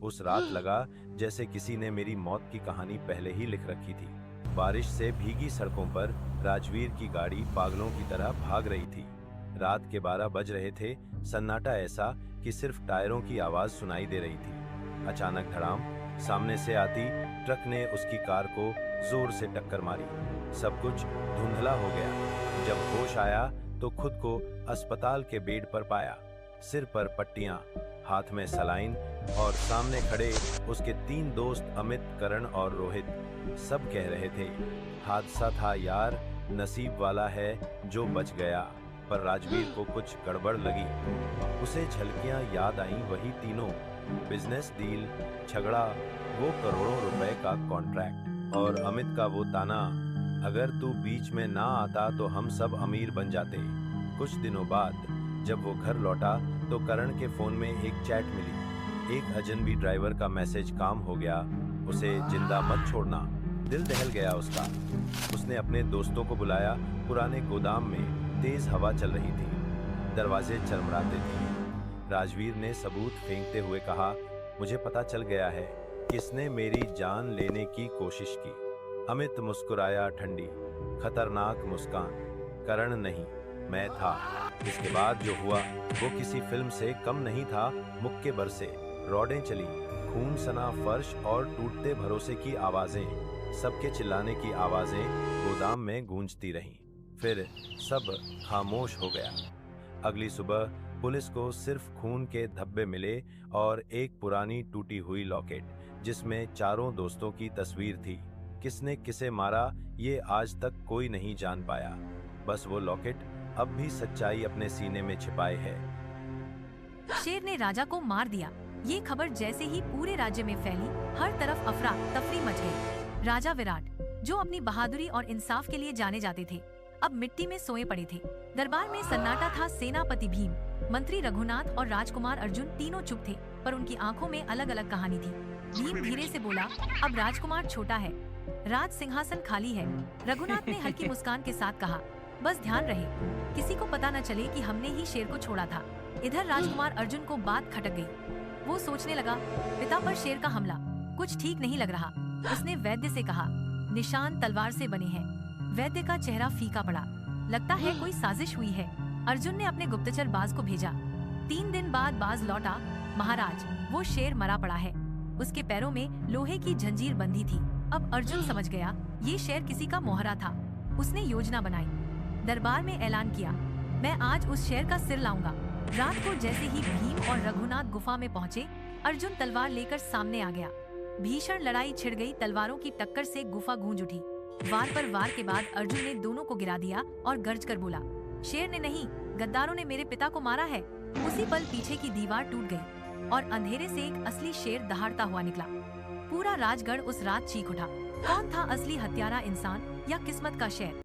उस रात लगा जैसे किसी ने मेरी मौत की कहानी पहले ही लिख रखी थी। बारिश से भीगी सड़कों पर राजवीर की गाड़ी पागलों की तरह भाग रही थी। रात के 12 बज रहे थे। सन्नाटा ऐसा कि सिर्फ टायरों की आवाज सुनाई दे रही थी। अचानक धड़ाम, सामने से आती ट्रक ने उसकी कार को जोर से टक्कर मारी। सब कुछ धुंधला हो गया। जब होश आया तो खुद को अस्पताल के बेड पर पाया। सिर पर पट्टियां, हाथ में सलाइन और सामने खड़े उसके 3 दोस्त अमित, करण और रोहित। सब कह रहे थे, हादसा था यार, नसीब वाला है जो बच गया। पर राजवीर को कुछ गड़बड़ लगी। उसे झलकियां याद आईं, वही तीनों, बिजनेस डील, झगड़ा, वो करोड़ों रुपए का कॉन्ट्रैक्ट और अमित का वो ताना, अगर तू बीच में ना आता तो हम सब अमीर बन जाते। कुछ दिनों बाद जब वो घर लौटा तो करण के फोन में एक चैट मिली। एक अजनबी ड्राइवर का मैसेज, काम हो गया, उसे जिंदा मत छोड़ना। दिल दहल गया उसका। उसने अपने दोस्तों को बुलाया। पुराने गोदाम में तेज हवा चल रही थी, दरवाजे चरमराते थे। राजवीर ने सबूत फेंकते हुए कहा, मुझे पता चल गया है किसने मेरी जान लेने की कोशिश की। अमित मुस्कुराया, ठंडी खतरनाक मुस्कान। करण नहीं, मैं था। इसके बाद जो हुआ वो किसी फिल्म से कम नहीं था। मुक्के बरसे, रॉडें चली, खून सना फर्श और टूटते भरोसे की आवाजें, सबके चिल्लाने की आवाजें गोदाम में गूंजती रहीं। फिर सब खामोश हो गया। अगली सुबह पुलिस को सिर्फ खून के धब्बे मिले और एक पुरानी टूटी हुई लॉकेट जिसमें चारों दोस्तों की तस्वीर थी। किसने किसे मारा ये आज तक कोई नहीं जान पाया। बस वो लॉकेट अब भी सच्चाई अपने सीने में छिपाए है। शेर ने राजा को मार दिया। ये खबर जैसे ही पूरे राज्य में फैली, हर तरफ अफरा तफरी मच गई। राजा विराट, जो अपनी बहादुरी और इंसाफ के लिए जाने जाते थे, अब मिट्टी में सोए पड़े थे। दरबार में सन्नाटा था। सेनापति भीम, मंत्री रघुनाथ और राजकुमार अर्जुन तीनों चुप थे, पर उनकी आंखों में अलग अलग कहानी थी। भीम धीरे से बोला, अब राजकुमार छोटा है, राज सिंहासन खाली है। रघुनाथ ने हल्की मुस्कान के साथ कहा, बस ध्यान रहे, किसी को पता न चले कि हमने ही शेर को छोड़ा था। इधर राजकुमार अर्जुन को बात खटक गई। वो सोचने लगा, पिता पर शेर का हमला कुछ ठीक नहीं लग रहा। उसने वैद्य से कहा, निशान तलवार से बने हैं। वैद्य का चेहरा फीका पड़ा। लगता है कोई साजिश हुई है। अर्जुन ने अपने गुप्तचर बाज को भेजा। 3 दिन बाद बाज लौटा, महाराज, वो शेर मरा पड़ा है। उसके पैरों में लोहे की जंजीर बंधी थी। अब अर्जुन समझ गया, ये शेर किसी का मोहरा था। उसने योजना बनाई, दरबार में ऐलान किया, मैं आज उस शेर का सिर लाऊंगा। रात को जैसे ही भीम और रघुनाथ गुफा में पहुँचे, अर्जुन तलवार लेकर सामने आ गया। भीषण लड़ाई छिड़ गई। तलवारों की टक्कर से गुफा गूंज उठी। वार पर वार के बाद अर्जुन ने दोनों को गिरा दिया और गर्ज कर बोला, शेर ने नहीं, गद्दारों ने मेरे पिता को मारा है। उसी पल पीछे की दीवार टूट गई और अंधेरे से एक असली शेर दहाड़ता हुआ निकला। पूरा राजगढ़ उस रात चीख उठा। कौन था असली हत्यारा, इंसान या किस्मत का शेर?